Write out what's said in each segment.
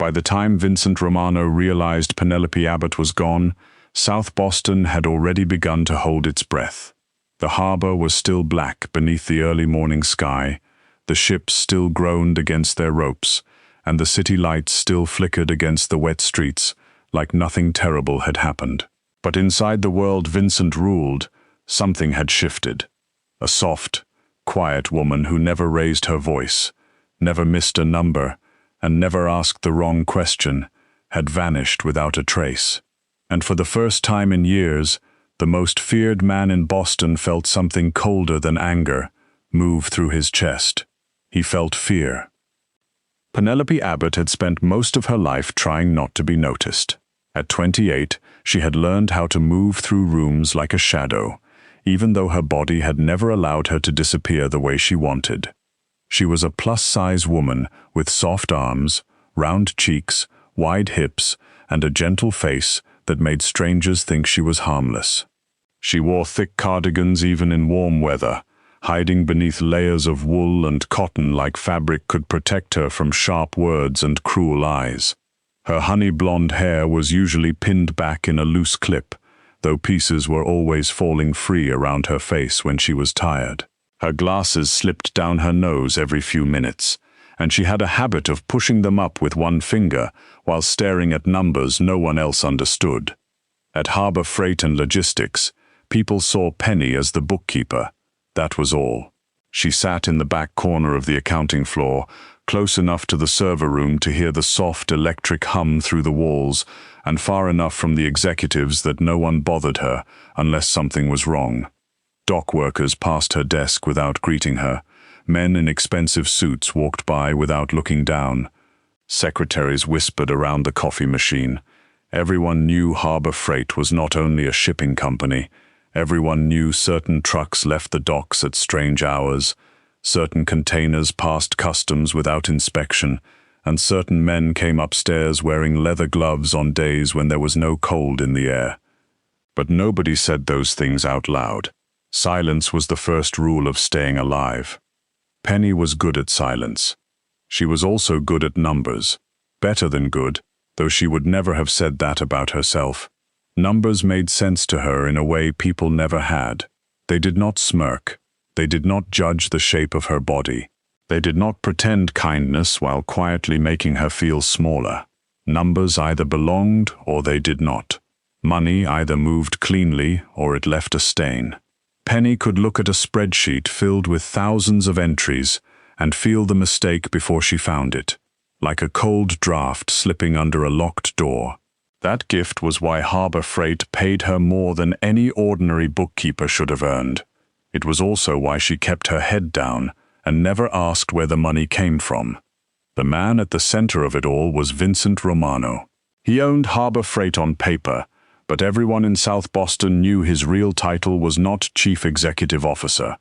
By the time Vincent Romano realized Penelope Abbott was gone, South Boston had already begun to hold its breath. The harbor was still black beneath the early morning sky, the ships still groaned against their ropes, and the city lights still flickered against the wet streets like nothing terrible had happened. But inside the world Vincent ruled, something had shifted. A soft, quiet woman who never raised her voice, never missed a number, and never asked the wrong question, had vanished without a trace. And for the first time in years, the most feared man in Boston felt something colder than anger move through his chest. He felt fear. Penelope Abbott had spent most of her life trying not to be noticed. At 28, she had learned how to move through rooms like a shadow, even though her body had never allowed her to disappear the way she wanted. She was a plus-size woman with soft arms, round cheeks, wide hips, and a gentle face that made strangers think she was harmless. She wore thick cardigans even in warm weather, hiding beneath layers of wool and cotton like fabric could protect her from sharp words and cruel eyes. Her honey-blonde hair was usually pinned back in a loose clip, though pieces were always falling free around her face when she was tired. Her glasses slipped down her nose every few minutes, and she had a habit of pushing them up with one finger while staring at numbers no one else understood. At Harbor Freight and Logistics, people saw Penny as the bookkeeper. That was all. She sat in the back corner of the accounting floor, close enough to the server room to hear the soft electric hum through the walls, and far enough from the executives that no one bothered her unless something was wrong. Dock workers passed her desk without greeting her. Men in expensive suits walked by without looking down. Secretaries whispered around the coffee machine. Everyone knew Harbor Freight was not only a shipping company. Everyone knew certain trucks left the docks at strange hours, certain containers passed customs without inspection, and certain men came upstairs wearing leather gloves on days when there was no cold in the air. But nobody said those things out loud. Silence was the first rule of staying alive. Penny was good at silence. She was also good at numbers. Better than good, though she would never have said that about herself. Numbers made sense to her in a way people never had. They did not smirk. They did not judge the shape of her body. They did not pretend kindness while quietly making her feel smaller. Numbers either belonged or they did not. Money either moved cleanly or it left a stain. Penny could look at a spreadsheet filled with thousands of entries and feel the mistake before she found it, like a cold draft slipping under a locked door. That gift was why Harbor Freight paid her more than any ordinary bookkeeper should have earned. It was also why she kept her head down and never asked where the money came from. The man at the center of it all was Vincent Romano. He owned Harbor Freight on paper, but everyone in South Boston knew his real title was not Chief Executive Officer.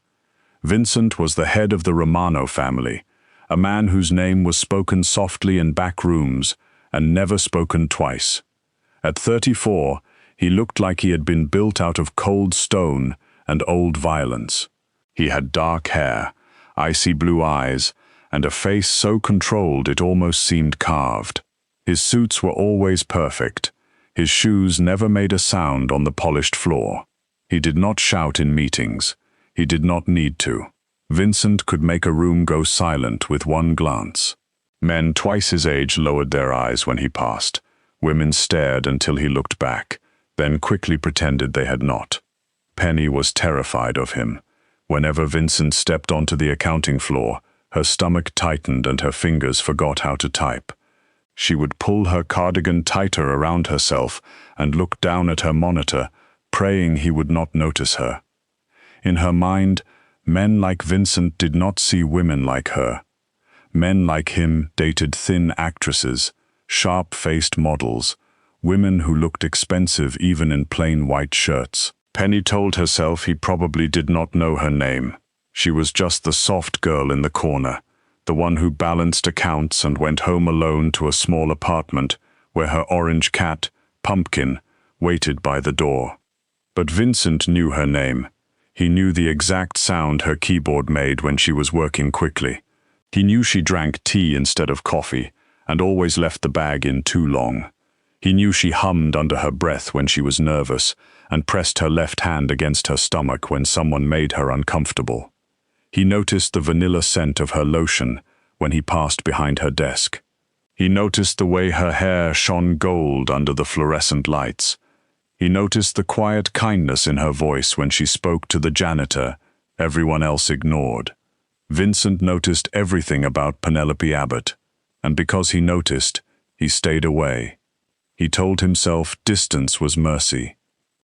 Vincent was the head of the Romano family, a man whose name was spoken softly in back rooms and never spoken twice. At 34, he looked like he had been built out of cold stone and old violence. He had dark hair, icy blue eyes, and a face so controlled it almost seemed carved. His suits were always perfect. His shoes never made a sound on the polished floor. He did not shout in meetings. He did not need to. Vincent could make a room go silent with one glance. Men twice his age lowered their eyes when he passed. Women stared until he looked back, then quickly pretended they had not. Penny was terrified of him. Whenever Vincent stepped onto the accounting floor, her stomach tightened and her fingers forgot how to type. She would pull her cardigan tighter around herself and look down at her monitor, praying he would not notice her. In her mind, men like Vincent did not see women like her. Men like him dated thin actresses, sharp-faced models, women who looked expensive even in plain white shirts. Penny told herself he probably did not know her name. She was just the soft girl in the corner, the one who balanced accounts and went home alone to a small apartment where her orange cat, Pumpkin, waited by the door. But Vincent knew her name. He knew the exact sound her keyboard made when she was working quickly. He knew she drank tea instead of coffee, and always left the bag in too long. He knew she hummed under her breath when she was nervous and pressed her left hand against her stomach when someone made her uncomfortable. He noticed the vanilla scent of her lotion when he passed behind her desk. He noticed the way her hair shone gold under the fluorescent lights. He noticed the quiet kindness in her voice when she spoke to the janitor everyone else ignored. Vincent noticed everything about Penelope Abbott, and because he noticed, he stayed away. He told himself distance was mercy.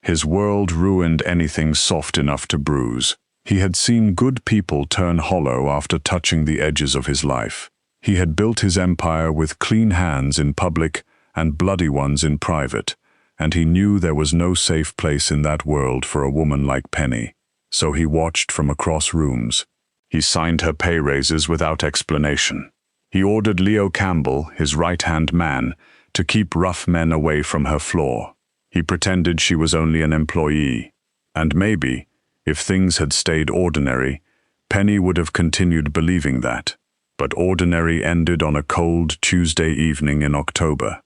His world ruined anything soft enough to bruise. He had seen good people turn hollow after touching the edges of his life. He had built his empire with clean hands in public and bloody ones in private, and he knew there was no safe place in that world for a woman like Penny. So he watched from across rooms. He signed her pay raises without explanation. He ordered Leo Campbell, his right-hand man, to keep rough men away from her floor. He pretended she was only an employee. And maybe, if things had stayed ordinary, Penny would have continued believing that. But ordinary ended on a cold Tuesday evening in October.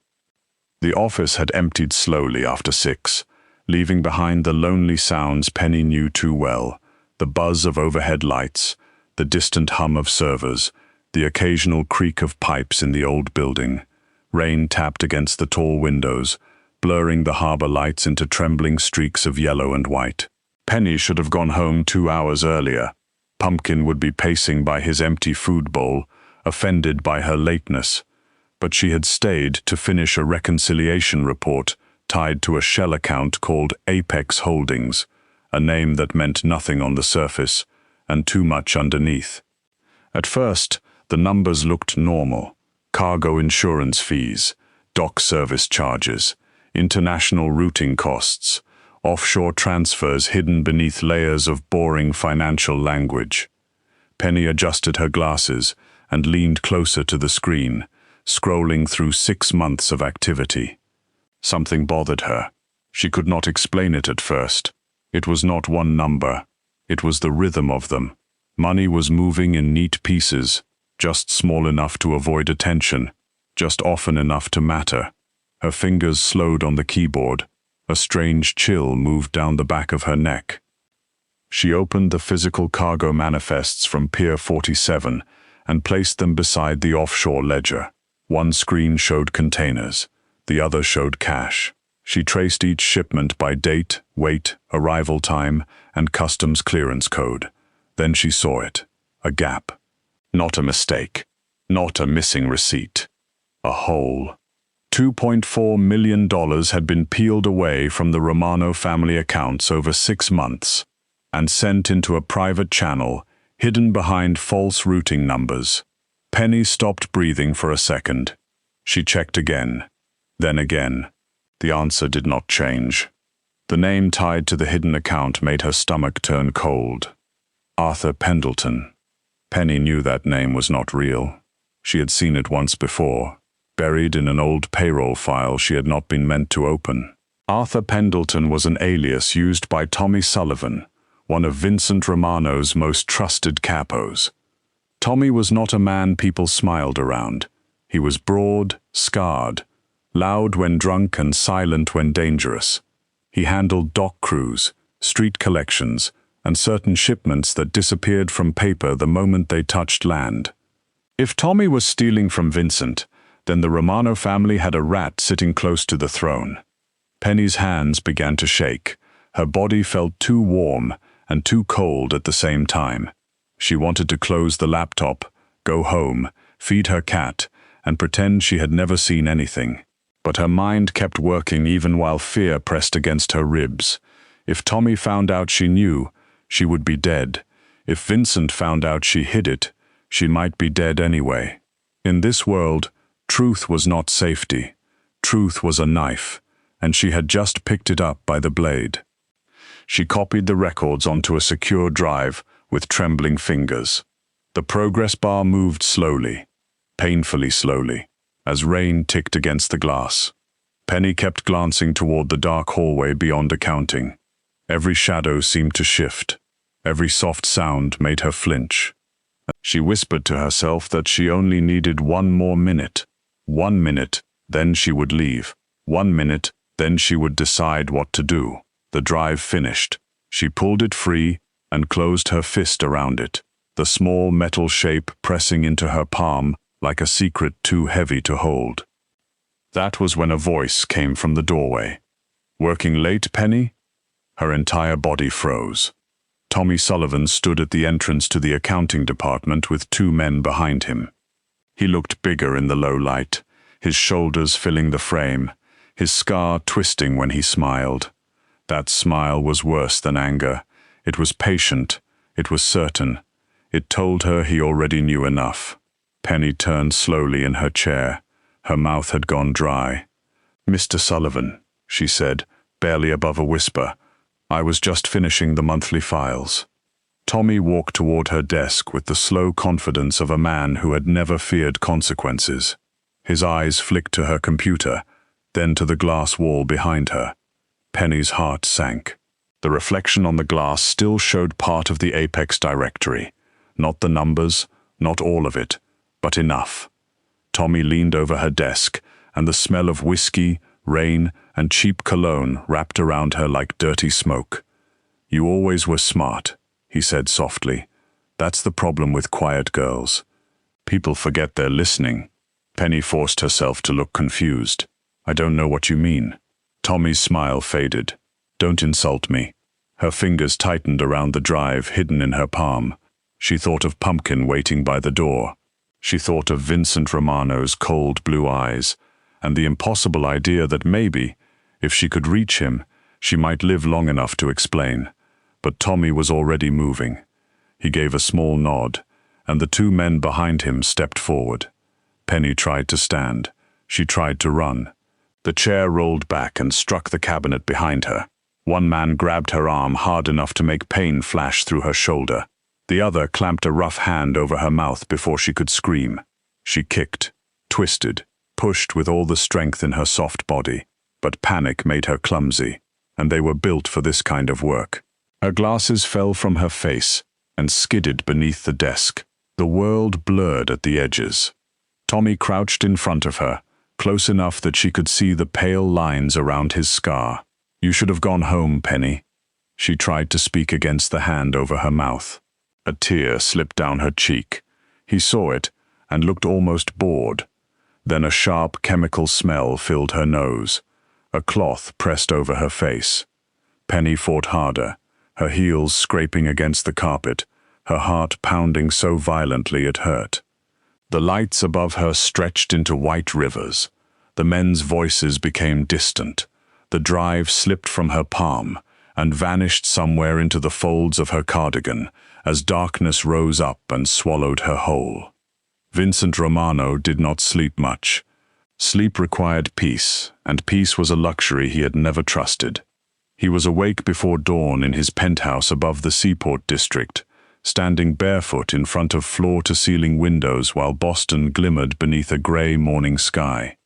The office had emptied slowly after 6, leaving behind the lonely sounds Penny knew too well, the buzz of overhead lights, the distant hum of servers, the occasional creak of pipes in the old building. Rain tapped against the tall windows, blurring the harbor lights into trembling streaks of yellow and white. Penny should have gone home 2 hours earlier. Pumpkin would be pacing by his empty food bowl, offended by her lateness. But she had stayed to finish a reconciliation report tied to a shell account called Apex Holdings, a name that meant nothing on the surface and too much underneath. At first, the numbers looked normal: cargo insurance fees, dock service charges, international routing costs, offshore transfers hidden beneath layers of boring financial language. Penny adjusted her glasses and leaned closer to the screen, scrolling through 6 months of activity. Something bothered her. She could not explain it at first. It was not one number. It was the rhythm of them. Money was moving in neat pieces, just small enough to avoid attention, just often enough to matter. Her fingers slowed on the keyboard. A strange chill moved down the back of her neck. She opened the physical cargo manifests from Pier 47 and placed them beside the offshore ledger. One screen showed containers. The other showed cash. She traced each shipment by date, weight, arrival time, and customs clearance code. Then she saw it. A gap. Not a mistake. Not a missing receipt. A hole. $2.4 million had been peeled away from the Romano family accounts over 6 months and sent into a private channel hidden behind false routing numbers. Penny stopped breathing for a second. She checked again. Then again. The answer did not change. The name tied to the hidden account made her stomach turn cold. Arthur Pendleton. Penny knew that name was not real. She had seen it once before, buried in an old payroll file she had not been meant to open. Arthur Pendleton was an alias used by Tommy Sullivan, one of Vincent Romano's most trusted capos. Tommy was not a man people smiled around. He was broad, scarred, loud when drunk and silent when dangerous. He handled dock crews, street collections, and certain shipments that disappeared from paper the moment they touched land. If Tommy was stealing from Vincent, then the Romano family had a rat sitting close to the throne. Penny's hands began to shake. Her body felt too warm and too cold at the same time. She wanted to close the laptop, go home, feed her cat, and pretend she had never seen anything. But her mind kept working even while fear pressed against her ribs. If Tommy found out she knew, she would be dead. If Vincent found out she hid it, she might be dead anyway. In this world, truth was not safety. Truth was a knife, and she had just picked it up by the blade. She copied the records onto a secure drive with trembling fingers. The progress bar moved slowly, painfully slowly, as rain ticked against the glass. Penny kept glancing toward the dark hallway beyond accounting. Every shadow seemed to shift. Every soft sound made her flinch. She whispered to herself that she only needed 1 more minute. 1 minute, then she would leave. 1 minute, then she would decide what to do. The drive finished. She pulled it free and closed her fist around it, the small metal shape pressing into her palm like a secret too heavy to hold. That was when a voice came from the doorway. "Working late, Penny?" Her entire body froze. Tommy Sullivan stood at the entrance to the accounting department with 2 men behind him. He looked bigger in the low light, his shoulders filling the frame, his scar twisting when he smiled. That smile was worse than anger. It was patient. It was certain. It told her he already knew enough. Penny turned slowly in her chair. Her mouth had gone dry. "Mr. Sullivan," she said, barely above a whisper, "I was just finishing the monthly files." Tommy walked toward her desk with the slow confidence of a man who had never feared consequences. His eyes flicked to her computer, then to the glass wall behind her. Penny's heart sank. The reflection on the glass still showed part of the Apex directory. Not the numbers, not all of it, but enough. Tommy leaned over her desk, and the smell of whiskey, rain, and cheap cologne wrapped around her like dirty smoke. "You always were smart," he said softly. "That's the problem with quiet girls. People forget they're listening." Penny forced herself to look confused. "I don't know what you mean." Tommy's smile faded. "Don't insult me." Her fingers tightened around the drive hidden in her palm. She thought of Pumpkin waiting by the door. She thought of Vincent Romano's cold blue eyes, and the impossible idea that maybe, if she could reach him, she might live long enough to explain. But Tommy was already moving. He gave a small nod, and the 2 men behind him stepped forward. Penny tried to stand. She tried to run. The chair rolled back and struck the cabinet behind her. One man grabbed her arm hard enough to make pain flash through her shoulder. The other clamped a rough hand over her mouth before she could scream. She kicked, twisted, pushed with all the strength in her soft body, but panic made her clumsy, and they were built for this kind of work. Her glasses fell from her face and skidded beneath the desk. The world blurred at the edges. Tommy crouched in front of her, close enough that she could see the pale lines around his scar. "You should have gone home, Penny." She tried to speak against the hand over her mouth. A tear slipped down her cheek. He saw it and looked almost bored. Then a sharp chemical smell filled her nose. A cloth pressed over her face. Penny fought harder, her heels scraping against the carpet, her heart pounding so violently it hurt. The lights above her stretched into white rivers. The men's voices became distant. The drive slipped from her palm and vanished somewhere into the folds of her cardigan as darkness rose up and swallowed her whole. Vincent Romano did not sleep much. Sleep required peace, and peace was a luxury he had never trusted. He was awake before dawn in his penthouse above the Seaport district, standing barefoot in front of floor-to-ceiling windows while Boston glimmered beneath a gray morning sky.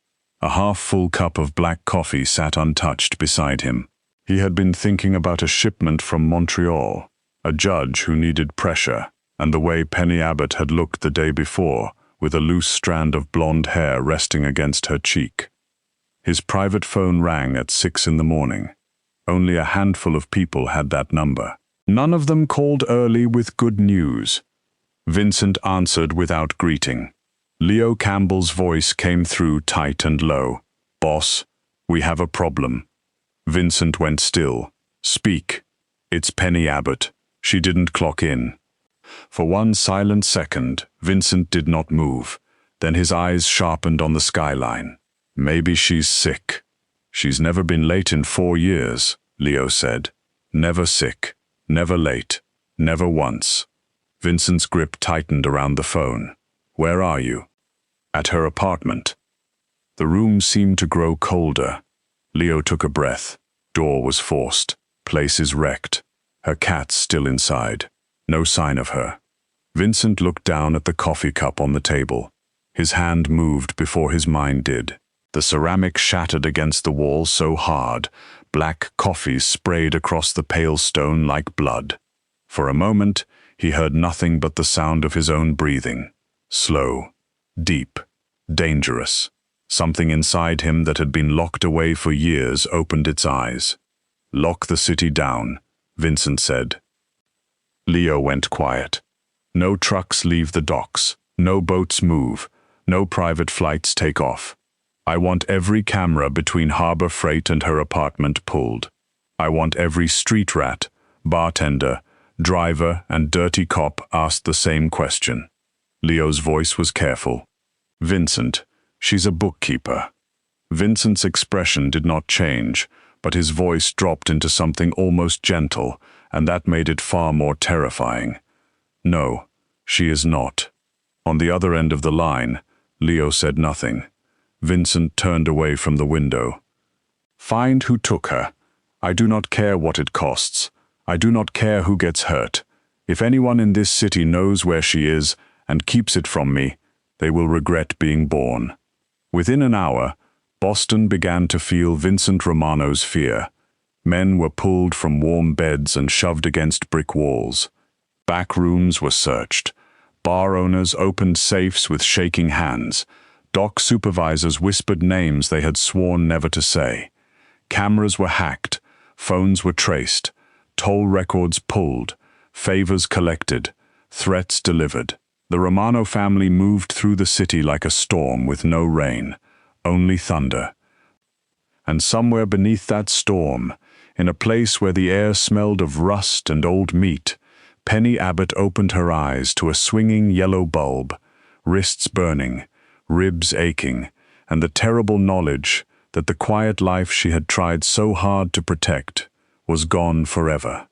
A half-full cup of black coffee sat untouched beside him. He had been thinking about a shipment from Montreal, a judge who needed pressure, and the way Penny Abbott had looked the day before, with a loose strand of blonde hair resting against her cheek. His private phone rang at 6 in the morning. Only a handful of people had that number. None of them called early with good news. Vincent answered without greeting. Leo Campbell's voice came through tight and low. "Boss, we have a problem." Vincent went still. "Speak. It's Penny Abbott." She didn't clock in. For one silent second, Vincent did not move. Then his eyes sharpened on the skyline. "Maybe she's sick." "She's never been late in 4 years," Leo said. "Never sick. Never late. Never once." Vincent's grip tightened around the phone. "Where are you?" "At her apartment." The room seemed to grow colder. Leo took a breath. Door was forced. Places wrecked. Her cat still inside. No sign of her. Vincent looked down at the coffee cup on the table. His hand moved before his mind did. The ceramic shattered against the wall so hard, black coffee sprayed across the pale stone like blood. For a moment, he heard nothing but the sound of his own breathing. Slow, deep, dangerous. Something inside him that had been locked away for years opened its eyes. "Lock the city down," Vincent said. Leo went quiet. No trucks leave the docks, no boats move, no private flights take off. I want every camera between Harbor Freight and her apartment pulled. I want every street rat, bartender, driver, and dirty cop asked the same question. Leo's voice was careful. "Vincent, she's a bookkeeper." Vincent's expression did not change, but his voice dropped into something almost gentle, and that made it far more terrifying. "No, she is not." On the other end of the line, Leo said nothing. Vincent turned away from the window. "Find who took her. I do not care what it costs. I do not care who gets hurt. If anyone in this city knows where she is and keeps it from me, they will regret being born." Within an hour, Boston began to feel Vincent Romano's fear. Men were pulled from warm beds and shoved against brick walls. Back rooms were searched. Bar owners opened safes with shaking hands. Dock supervisors whispered names they had sworn never to say. Cameras were hacked. Phones were traced. Toll records pulled. Favors collected. Threats delivered. The Romano family moved through the city like a storm with no rain, only thunder. And somewhere beneath that storm, in a place where the air smelled of rust and old meat, Penny Abbott opened her eyes to a swinging yellow bulb, wrists burning, ribs aching, and the terrible knowledge that the quiet life she had tried so hard to protect was gone forever.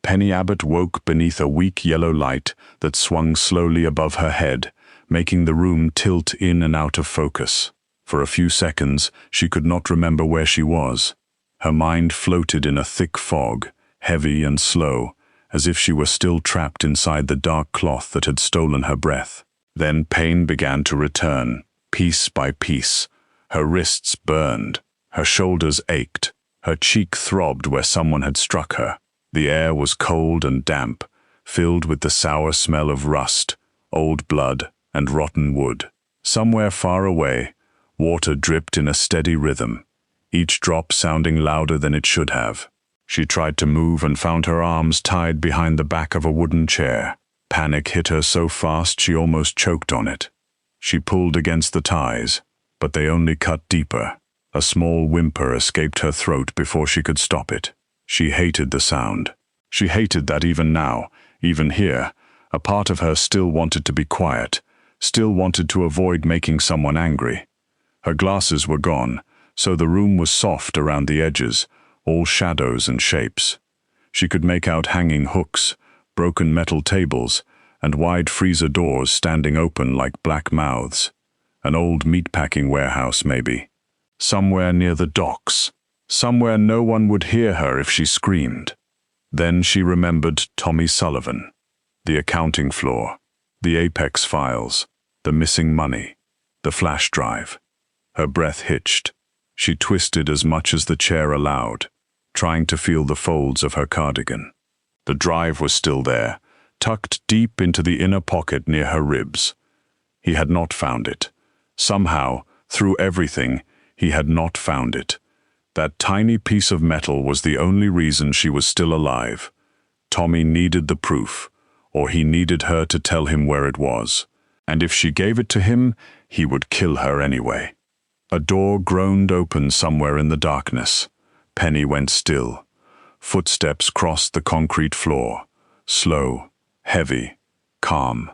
Penny Abbott woke beneath a weak yellow light that swung slowly above her head, making the room tilt in and out of focus. For a few seconds, she could not remember where she was. Her mind floated in a thick fog, heavy and slow, as if she were still trapped inside the dark cloth that had stolen her breath. Then pain began to return, piece by piece. Her wrists burned, her shoulders ached, her cheek throbbed where someone had struck her. The air was cold and damp, filled with the sour smell of rust, old blood, and rotten wood. Somewhere far away, water dripped in a steady rhythm, each drop sounding louder than it should have. She tried to move and found her arms tied behind the back of a wooden chair. Panic hit her so fast she almost choked on it. She pulled against the ties, but they only cut deeper. A small whimper escaped her throat before she could stop it. She hated the sound. She hated that even now, even here, a part of her still wanted to be quiet, still wanted to avoid making someone angry. Her glasses were gone, so the room was soft around the edges, all shadows and shapes. She could make out hanging hooks, broken metal tables, and wide freezer doors standing open like black mouths. An old meatpacking warehouse, maybe. Somewhere near the docks. Somewhere no one would hear her if she screamed. Then she remembered Tommy Sullivan, the accounting floor, the Apex files, the missing money, the flash drive. Her breath hitched. She twisted as much as the chair allowed, trying to feel the folds of her cardigan. The drive was still there, tucked deep into the inner pocket near her ribs. He had not found it. Somehow, through everything, he had not found it. That tiny piece of metal was the only reason she was still alive. Tommy needed the proof, or he needed her to tell him where it was. And if she gave it to him, he would kill her anyway. A door groaned open somewhere in the darkness. Penny went still. Footsteps crossed the concrete floor. Slow, heavy, calm.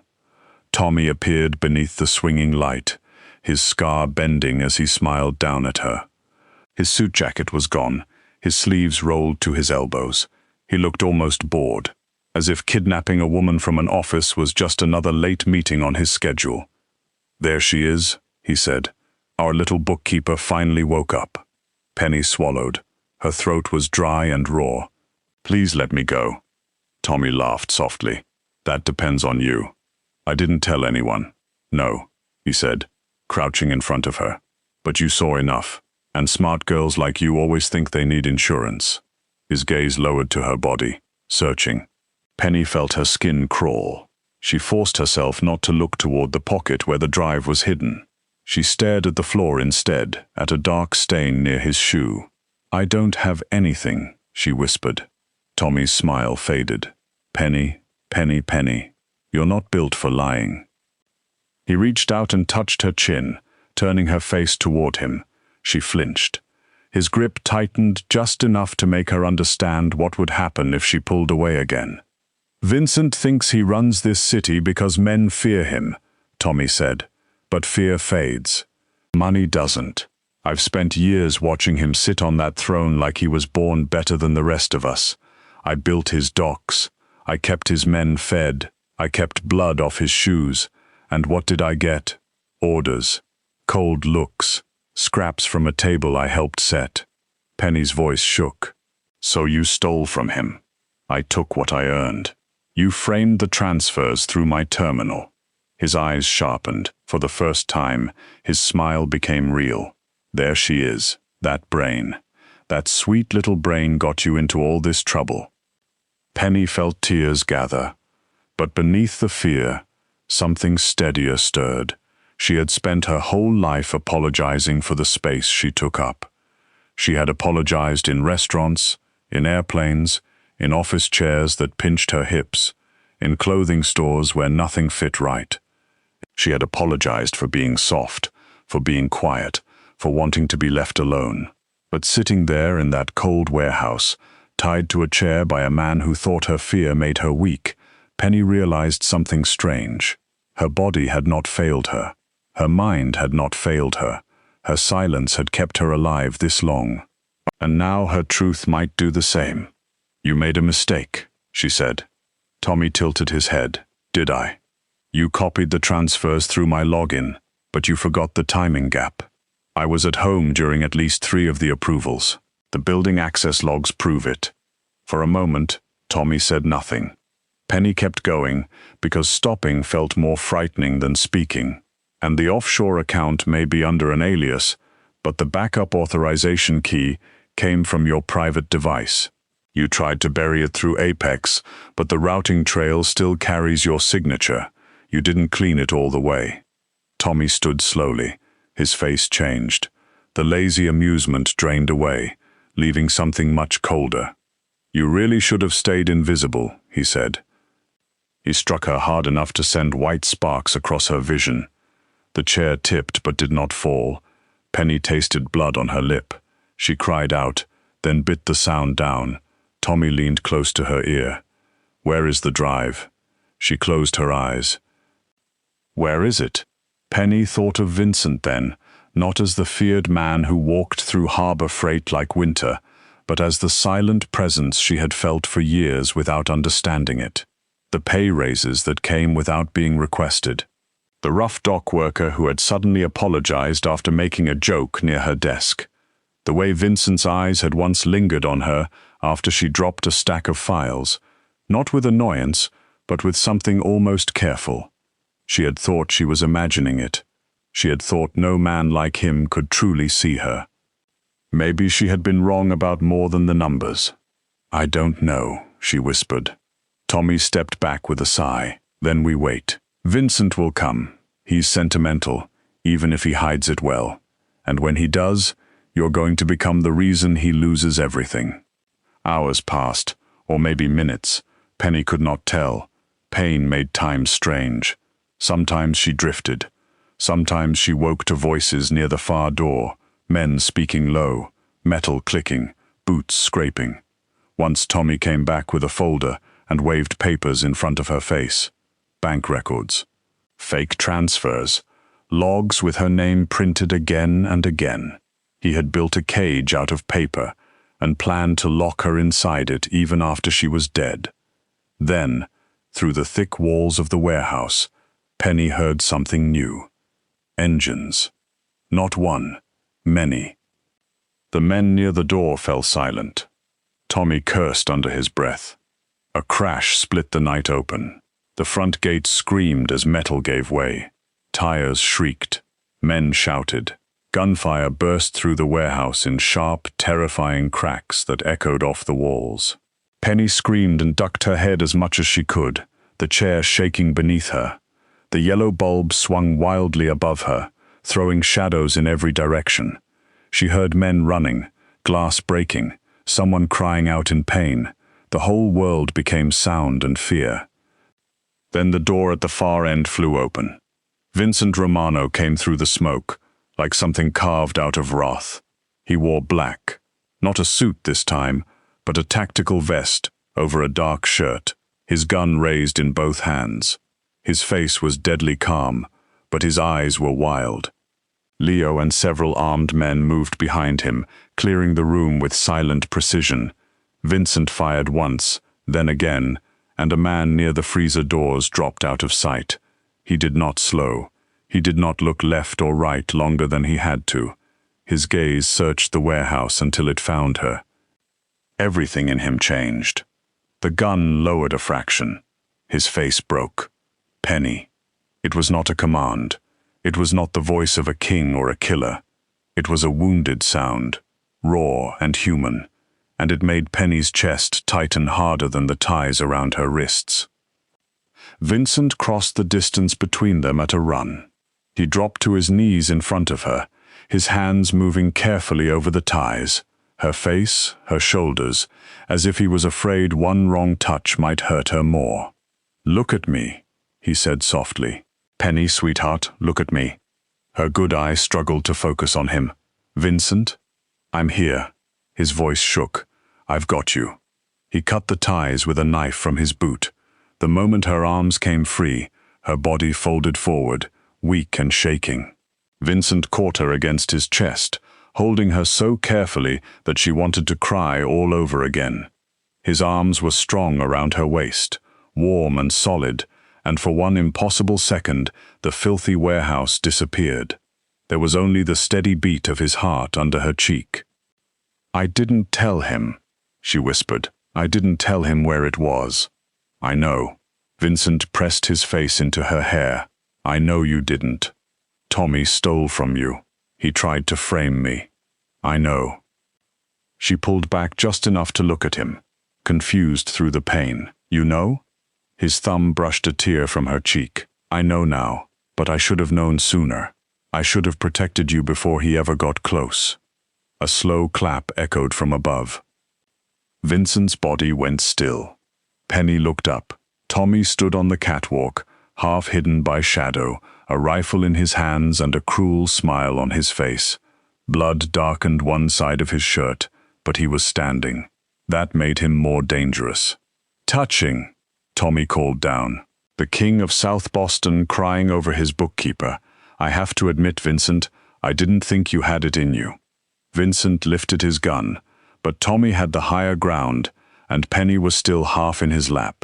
Tommy appeared beneath the swinging light, his scar bending as he smiled down at her. His suit jacket was gone, his sleeves rolled to his elbows. He looked almost bored, as if kidnapping a woman from an office was just another late meeting on his schedule. "There she is," he said. Our little bookkeeper finally woke up. Penny swallowed. Her throat was dry and raw. "Please let me go." Tommy laughed softly. "That depends on you." "I didn't tell anyone." "No," he said, crouching in front of her. "But you saw enough. And smart girls like you always think they need insurance." His gaze lowered to her body, searching. Penny felt her skin crawl. She forced herself not to look toward the pocket where the drive was hidden. She stared at the floor instead, at a dark stain near his shoe. "I don't have anything," she whispered. Tommy's smile faded. "Penny, Penny, Penny, you're not built for lying." He reached out and touched her chin, turning her face toward him. She flinched. His grip tightened just enough to make her understand what would happen if she pulled away again. "Vincent thinks he runs this city because men fear him," Tommy said. "But fear fades. Money doesn't. I've spent years watching him sit on that throne like he was born better than the rest of us. I built his docks. I kept his men fed. I kept blood off his shoes. And what did I get? Orders. Cold looks. Scraps from a table I helped set." Penny's voice shook. "So you stole from him. I took what I earned. You framed the transfers through my terminal." His eyes sharpened. For the first time, his smile became real. "There she is, that brain. That sweet little brain got you into all this trouble." Penny felt tears gather. But beneath the fear, something steadier stirred. She had spent her whole life apologizing for the space she took up. She had apologized in restaurants, in airplanes, in office chairs that pinched her hips, in clothing stores where nothing fit right. She had apologized for being soft, for being quiet, for wanting to be left alone. But sitting there in that cold warehouse, tied to a chair by a man who thought her fear made her weak, Penny realized something strange. Her body had not failed her. Her mind had not failed her. Her silence had kept her alive this long. And now her truth might do the same. "You made a mistake," she said. Tommy tilted his head. "Did I? You copied the transfers through my login, but you forgot the timing gap. I was at home during at least 3 of the approvals. The building access logs prove it." For a moment, Tommy said nothing. Penny kept going, because stopping felt more frightening than speaking. "And the offshore account may be under an alias, but the backup authorization key came from your private device. You tried to bury it through Apex, but the routing trail still carries your signature. You didn't clean it all the way." Tommy stood slowly. His face changed. The lazy amusement drained away, leaving something much colder. "You really should have stayed invisible," he said. He struck her hard enough to send white sparks across her vision. The chair tipped but did not fall. Penny tasted blood on her lip. She cried out, then bit the sound down. Tommy leaned close to her ear. "Where is the drive?" She closed her eyes. "Where is it?" Penny thought of Vincent then, not as the feared man who walked through harbor freight like winter, but as the silent presence she had felt for years without understanding it. The pay raises that came without being requested. The rough dock worker who had suddenly apologized after making a joke near her desk. The way Vincent's eyes had once lingered on her after she dropped a stack of files, not with annoyance, but with something almost careful. She had thought she was imagining it. She had thought no man like him could truly see her. Maybe she had been wrong about more than the numbers. "I don't know," she whispered. Tommy stepped back with a sigh. "Then we wait. Vincent will come. He's sentimental, even if he hides it well. And when he does, you're going to become the reason he loses everything." Hours passed, or maybe minutes. Penny could not tell. Pain made time strange. Sometimes she drifted. Sometimes she woke to voices near the far door, men speaking low, metal clicking, boots scraping. Once Tommy came back with a folder and waved papers in front of her face. Bank records. Fake transfers. Logs with her name printed again and again. He had built a cage out of paper and planned to lock her inside it even after she was dead. Then, through the thick walls of the warehouse, Penny heard something new. Engines. Not one, many. The men near the door fell silent. Tommy cursed under his breath. A crash split the night open. The front gate screamed as metal gave way. Tires shrieked. Men shouted. Gunfire burst through the warehouse in sharp, terrifying cracks that echoed off the walls. Penny screamed and ducked her head as much as she could, the chair shaking beneath her. The yellow bulb swung wildly above her, throwing shadows in every direction. She heard men running, glass breaking, someone crying out in pain. The whole world became sound and fear. Then the door at the far end flew open. Vincent Romano came through the smoke, like something carved out of wrath. He wore black, not a suit this time, but a tactical vest over a dark shirt, his gun raised in both hands. His face was deadly calm, but his eyes were wild. Leo and several armed men moved behind him, clearing the room with silent precision. Vincent fired once, then again, and a man near the freezer doors dropped out of sight. He did not slow. He did not look left or right longer than he had to. His gaze searched the warehouse until it found her. Everything in him changed. The gun lowered a fraction. His face broke. Penny. It was not a command. It was not the voice of a king or a killer. It was a wounded sound, raw and human, and it made Penny's chest tighten harder than the ties around her wrists. Vincent crossed the distance between them at a run. He dropped to his knees in front of her, his hands moving carefully over the ties, her face, her shoulders, as if he was afraid one wrong touch might hurt her more. "Look at me," he said softly. "Penny, sweetheart, look at me." Her good eye struggled to focus on him. "Vincent, I'm here." His voice shook. "I've got you." He cut the ties with a knife from his boot. The moment her arms came free, her body folded forward, weak and shaking. Vincent caught her against his chest, holding her so carefully that she wanted to cry all over again. His arms were strong around her waist, warm and solid, and for one impossible second, the filthy warehouse disappeared. There was only the steady beat of his heart under her cheek. "I didn't tell him," she whispered. "I didn't tell him where it was." "I know." Vincent pressed his face into her hair. "I know you didn't. Tommy stole from you. He tried to frame me. I know." She pulled back just enough to look at him, confused through the pain. "You know?" His thumb brushed a tear from her cheek. "I know now, but I should have known sooner. I should have protected you before he ever got close." A slow clap echoed from above. Vincent's body went still. Penny looked up. Tommy stood on the catwalk, half hidden by shadow, a rifle in his hands and a cruel smile on his face. Blood darkened one side of his shirt, but he was standing. That made him more dangerous. "Touching," Tommy called down. The king of South Boston crying over his bookkeeper. "I have to admit, Vincent, I didn't think you had it in you." Vincent lifted his gun, but Tommy had the higher ground, and Penny was still half in his lap.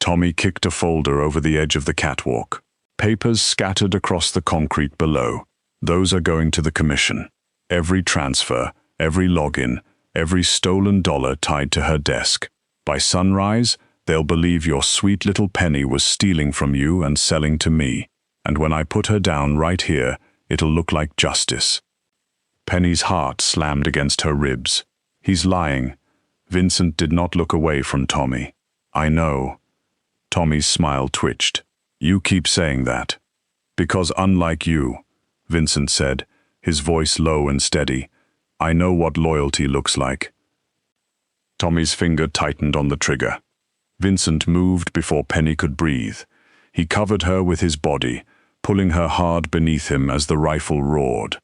Tommy kicked a folder over the edge of the catwalk. Papers scattered across the concrete below. "Those are going to the commission. Every transfer, every login, every stolen dollar tied to her desk. By sunrise, they'll believe your sweet little Penny was stealing from you and selling to me. And when I put her down right here, it'll look like justice." Penny's heart slammed against her ribs. "He's lying." Vincent did not look away from Tommy. "I know." Tommy's smile twitched. "You keep saying that." "Because unlike you," Vincent said, his voice low and steady, "I know what loyalty looks like." Tommy's finger tightened on the trigger. Vincent moved before Penny could breathe. He covered her with his body, pulling her hard beneath him as the rifle roared.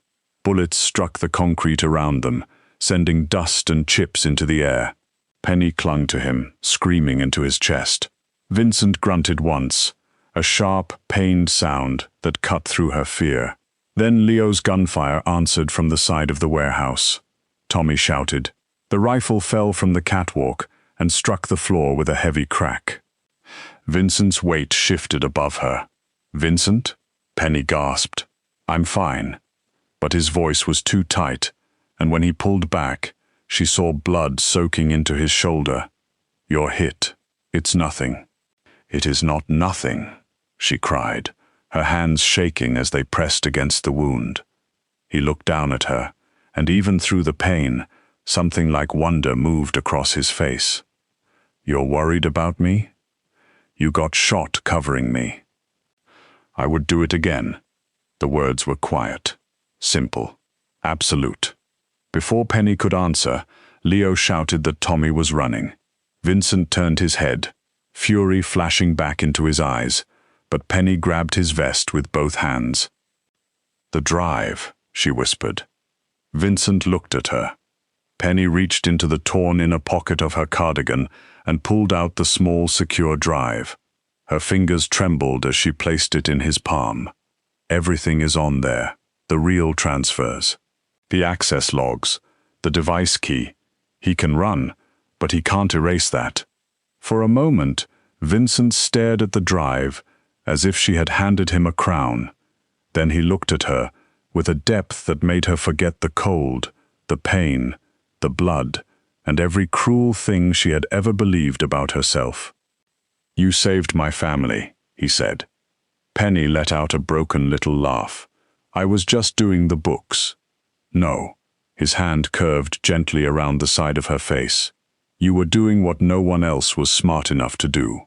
Bullets struck the concrete around them, sending dust and chips into the air. Penny clung to him, screaming into his chest. Vincent grunted once, a sharp, pained sound that cut through her fear. Then Leo's gunfire answered from the side of the warehouse. Tommy shouted. The rifle fell from the catwalk and struck the floor with a heavy crack. Vincent's weight shifted above her. "Vincent?" Penny gasped. "I'm fine." But his voice was too tight, and when he pulled back, she saw blood soaking into his shoulder. "You're hit. It's nothing." "It is not nothing," she cried, her hands shaking as they pressed against the wound. He looked down at her, and even through the pain, something like wonder moved across his face. "You're worried about me? You got shot covering me." "I would do it again." The words were quiet, simple, absolute. Before Penny could answer, Leo shouted that Tommy was running. Vincent turned his head, fury flashing back into his eyes, but Penny grabbed his vest with both hands. "The drive," she whispered. Vincent looked at her. Penny reached into the torn inner pocket of her cardigan and pulled out the small, secure drive. Her fingers trembled as she placed it in his palm. Everything is on there, the real transfers. The access logs, the device key. He can run, but he can't erase that. For a moment, Vincent stared at the drive as if she had handed him a crown. Then he looked at her with a depth that made her forget the cold, the pain, the blood, and every cruel thing she had ever believed about herself. "You saved my family," he said. Penny let out a broken little laugh. "I was just doing the books." "No." His hand curved gently around the side of her face. "You were doing what no one else was smart enough to do."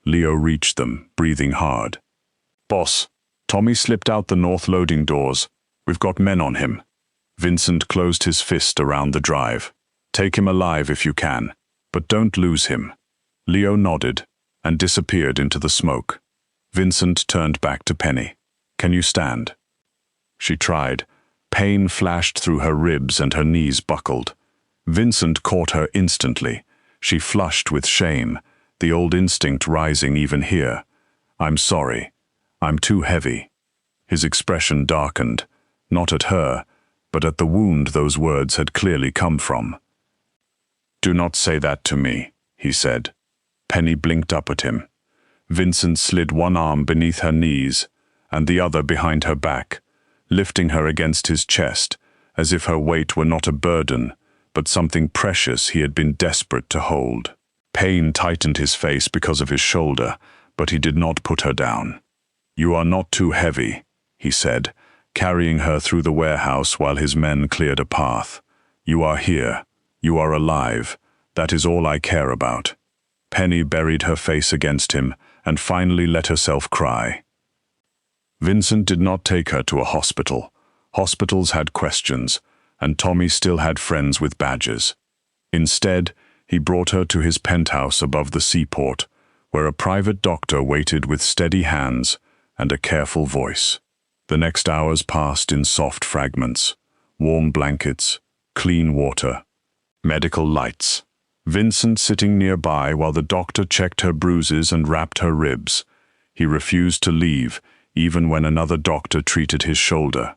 Leo reached them, breathing hard. "Boss, Tommy slipped out the north loading doors. We've got men on him." Vincent closed his fist around the drive. "Take him alive if you can, but don't lose him." Leo nodded and disappeared into the smoke. Vincent turned back to Penny. "Can you stand?" She tried. Pain flashed through her ribs and her knees buckled. Vincent caught her instantly. She flushed with shame, the old instinct rising even here. "I'm sorry. I'm too heavy." His expression darkened, not at her, but at the wound those words had clearly come from. "Do not say that to me," he said. Penny blinked up at him. Vincent slid one arm beneath her knees and the other behind her back, lifting her against his chest, as if her weight were not a burden, but something precious he had been desperate to hold. Pain tightened his face because of his shoulder, but he did not put her down. "You are not too heavy," he said, carrying her through the warehouse while his men cleared a path. "You are here. You are alive. That is all I care about." Penny buried her face against him and finally let herself cry. Vincent did not take her to a hospital. Hospitals had questions, and Tommy still had friends with badges. Instead, he brought her to his penthouse above the seaport, where a private doctor waited with steady hands and a careful voice. The next hours passed in soft fragments, warm blankets, clean water, medical lights. Vincent sitting nearby while the doctor checked her bruises and wrapped her ribs. He refused to leave, even when another doctor treated his shoulder.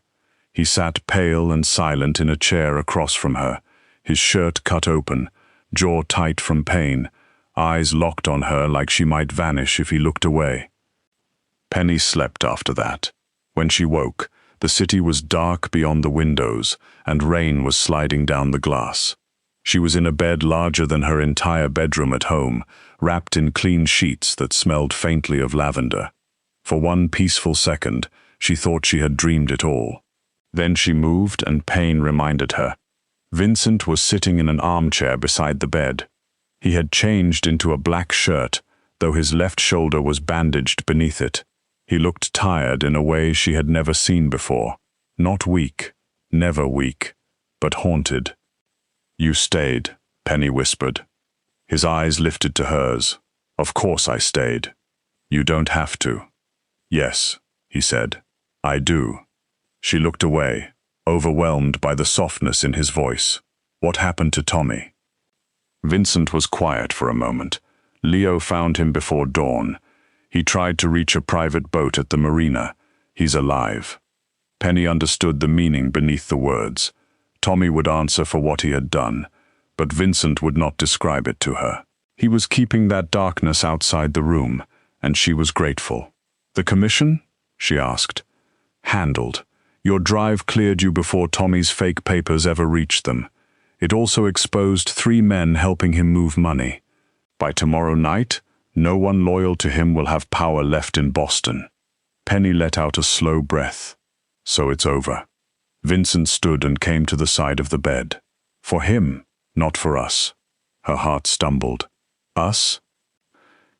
He sat pale and silent in a chair across from her, his shirt cut open, jaw tight from pain, eyes locked on her like she might vanish if he looked away. Penny slept after that. When she woke, the city was dark beyond the windows, and rain was sliding down the glass. She was in a bed larger than her entire bedroom at home, wrapped in clean sheets that smelled faintly of lavender. For one peaceful second, she thought she had dreamed it all. Then she moved and pain reminded her. Vincent was sitting in an armchair beside the bed. He had changed into a black shirt, though his left shoulder was bandaged beneath it. He looked tired in a way she had never seen before. Not weak, never weak, but haunted. "You stayed," Penny whispered. His eyes lifted to hers. "Of course I stayed. You don't have to." "Yes," he said. "I do." She looked away, overwhelmed by the softness in his voice. "What happened to Tommy?" Vincent was quiet for a moment. Leo found him before dawn. He tried to reach a private boat at the marina. "He's alive." Penny understood the meaning beneath the words. Tommy would answer for what he had done, but Vincent would not describe it to her. He was keeping that darkness outside the room, and she was grateful. "The commission?" she asked. "Handled. Your drive cleared you before Tommy's fake papers ever reached them. It also exposed 3 men helping him move money. By tomorrow night, no one loyal to him will have power left in Boston." Penny let out a slow breath. "So it's over." Vincent stood and came to the side of the bed. "For him, not for us." Her heart stumbled. "Us?"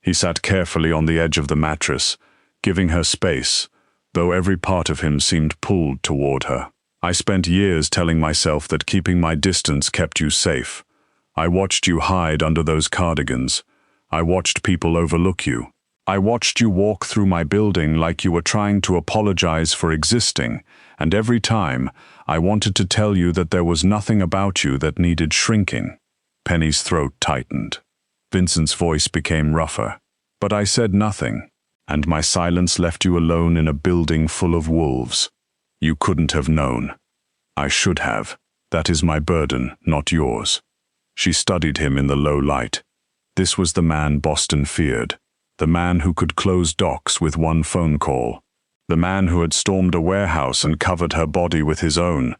He sat carefully on the edge of the mattress, giving her space, though every part of him seemed pulled toward her. I spent years telling myself that keeping my distance kept you safe. I watched you hide under those cardigans. I watched people overlook you. I watched you walk through my building like you were trying to apologize for existing, and every time, I wanted to tell you that there was nothing about you that needed shrinking. Penny's throat tightened. Vincent's voice became rougher. But I said nothing, and my silence left you alone in a building full of wolves. You couldn't have known. I should have. That is my burden, not yours. She studied him in the low light. This was the man Boston feared. The man who could close docks with one phone call. The man who had stormed a warehouse and covered her body with his own.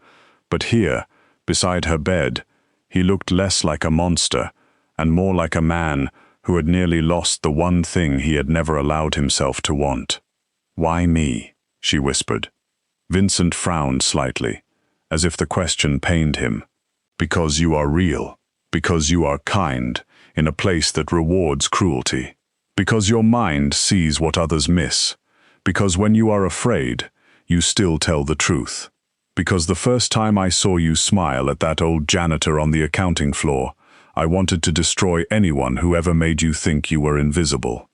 But here, beside her bed, he looked less like a monster and more like a man who had nearly lost the one thing he had never allowed himself to want. "Why me?" she whispered. Vincent frowned slightly, as if the question pained him. "Because you are real. Because you are kind, in a place that rewards cruelty. Because your mind sees what others miss. Because when you are afraid, you still tell the truth. Because the first time I saw you smile at that old janitor on the accounting floor, I wanted to destroy anyone who ever made you think you were invisible."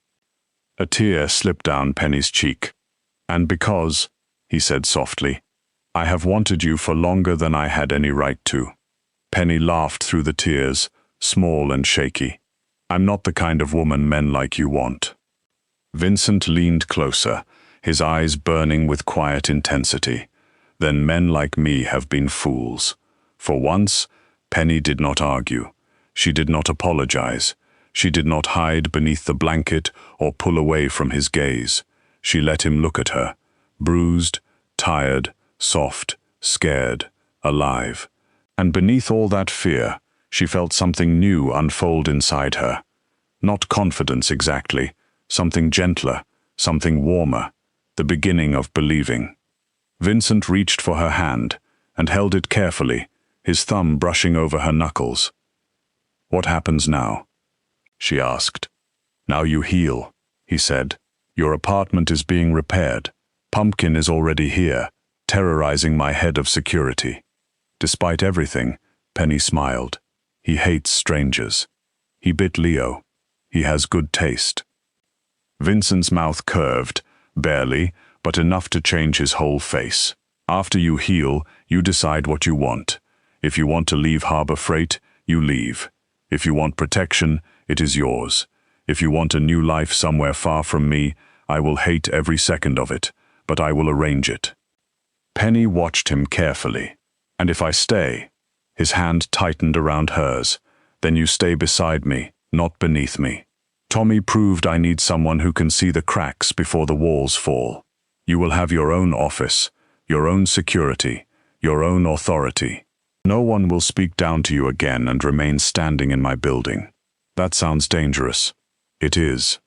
A tear slipped down Penny's cheek. "And because," he said softly, "I have wanted you for longer than I had any right to." Penny laughed through the tears, small and shaky. "I'm not the kind of woman men like you want." Vincent leaned closer, his eyes burning with quiet intensity. "Then men like me have been fools." For once, Penny did not argue. She did not apologize. She did not hide beneath the blanket or pull away from his gaze. She let him look at her, bruised, tired, soft, scared, alive. And beneath all that fear, she felt something new unfold inside her. Not confidence exactly, something gentler, something warmer, the beginning of believing. Vincent reached for her hand and held it carefully, his thumb brushing over her knuckles. "What happens now?" she asked. "Now you heal," he said. "Your apartment is being repaired. Pumpkin is already here, terrorizing my head of security." Despite everything, Penny smiled. He hates strangers. He bit Leo. He has good taste. Vincent's mouth curved, barely, but enough to change his whole face. "After you heal, you decide what you want. If you want to leave Harbor Freight, you leave. If you want protection, it is yours. If you want a new life somewhere far from me, I will hate every second of it, but I will arrange it." Penny watched him carefully. "And if I stay?" His hand tightened around hers. "Then you stay beside me, not beneath me. Tommy proved I need someone who can see the cracks before the walls fall. You will have your own office, your own security, your own authority. No one will speak down to you again and remain standing in my building." "That sounds dangerous." "It is."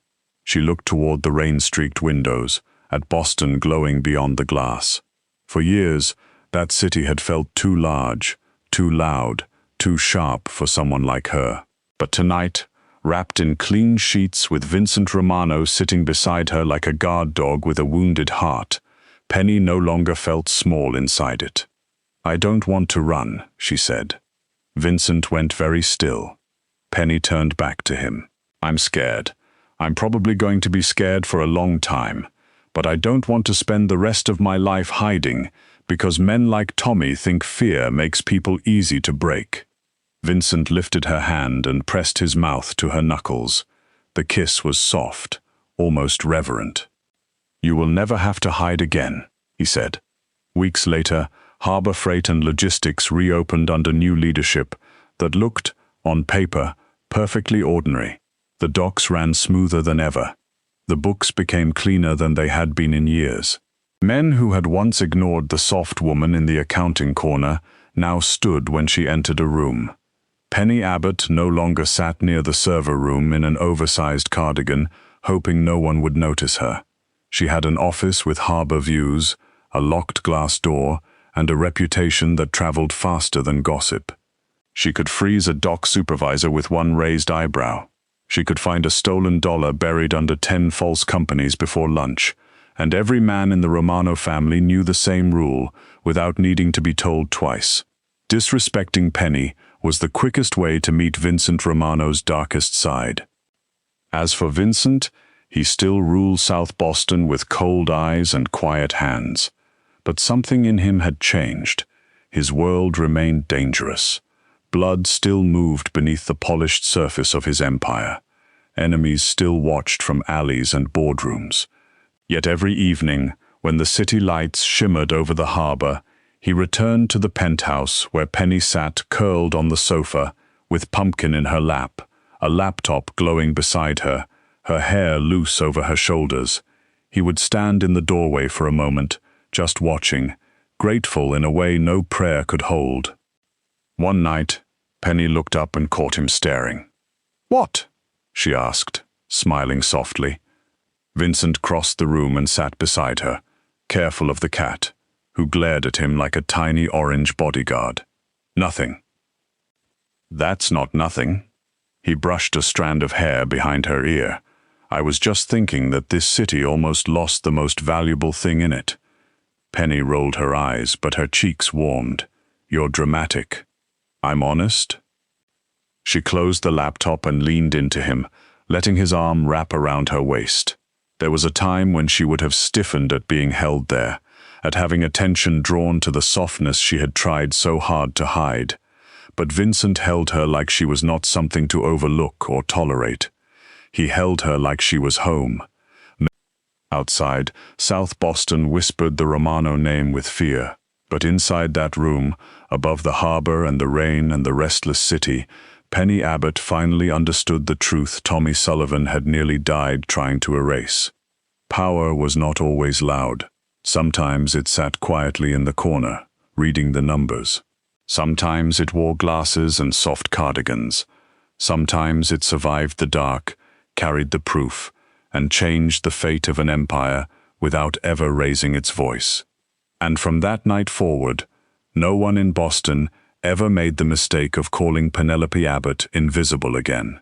She looked toward the rain-streaked windows, at Boston glowing beyond the glass. For years, that city had felt too large, too loud, too sharp for someone like her. But tonight, wrapped in clean sheets with Vincent Romano sitting beside her like a guard dog with a wounded heart, Penny no longer felt small inside it. "I don't want to run," she said. Vincent went very still. Penny turned back to him. "I'm scared. I'm probably going to be scared for a long time, but I don't want to spend the rest of my life hiding because men like Tommy think fear makes people easy to break." Vincent lifted her hand and pressed his mouth to her knuckles. The kiss was soft, almost reverent. "You will never have to hide again," he said. Weeks later, Harbor Freight and Logistics reopened under new leadership that looked, on paper, perfectly ordinary. The docks ran smoother than ever. The books became cleaner than they had been in years. Men who had once ignored the soft woman in the accounting corner now stood when she entered a room. Penny Abbott no longer sat near the server room in an oversized cardigan, hoping no one would notice her. She had an office with harbor views, a locked glass door, and a reputation that traveled faster than gossip. She could freeze a dock supervisor with one raised eyebrow. She could find a stolen dollar buried under 10 false companies before lunch, and every man in the Romano family knew the same rule without needing to be told twice. Disrespecting Penny was the quickest way to meet Vincent Romano's darkest side. As for Vincent, he still ruled South Boston with cold eyes and quiet hands. But something in him had changed. His world remained dangerous. Blood still moved beneath the polished surface of his empire. Enemies still watched from alleys and boardrooms. Yet every evening, when the city lights shimmered over the harbor, he returned to the penthouse where Penny sat curled on the sofa, with Pumpkin in her lap, a laptop glowing beside her, her hair loose over her shoulders. He would stand in the doorway for a moment, just watching, grateful in a way no prayer could hold. One night, Penny looked up and caught him staring. "What?" she asked, smiling softly. Vincent crossed the room and sat beside her, careful of the cat, who glared at him like a tiny orange bodyguard. "Nothing." "That's not nothing." He brushed a strand of hair behind her ear. "I was just thinking that this city almost lost the most valuable thing in it." Penny rolled her eyes, but her cheeks warmed. "You're dramatic." "I'm honest." She closed the laptop and leaned into him, letting his arm wrap around her waist. There was a time when she would have stiffened at being held there, at having attention drawn to the softness she had tried so hard to hide. But Vincent held her like she was not something to overlook or tolerate. He held her like she was home. Outside, South Boston whispered the Romano name with fear. But inside that room, above the harbor and the rain and the restless city, Penny Abbott finally understood the truth Tommy Sullivan had nearly died trying to erase. Power was not always loud. Sometimes it sat quietly in the corner, reading the numbers. Sometimes it wore glasses and soft cardigans. Sometimes it survived the dark, carried the proof, and changed the fate of an empire without ever raising its voice. And from that night forward, no one in Boston ever made the mistake of calling Penelope Abbott invisible again.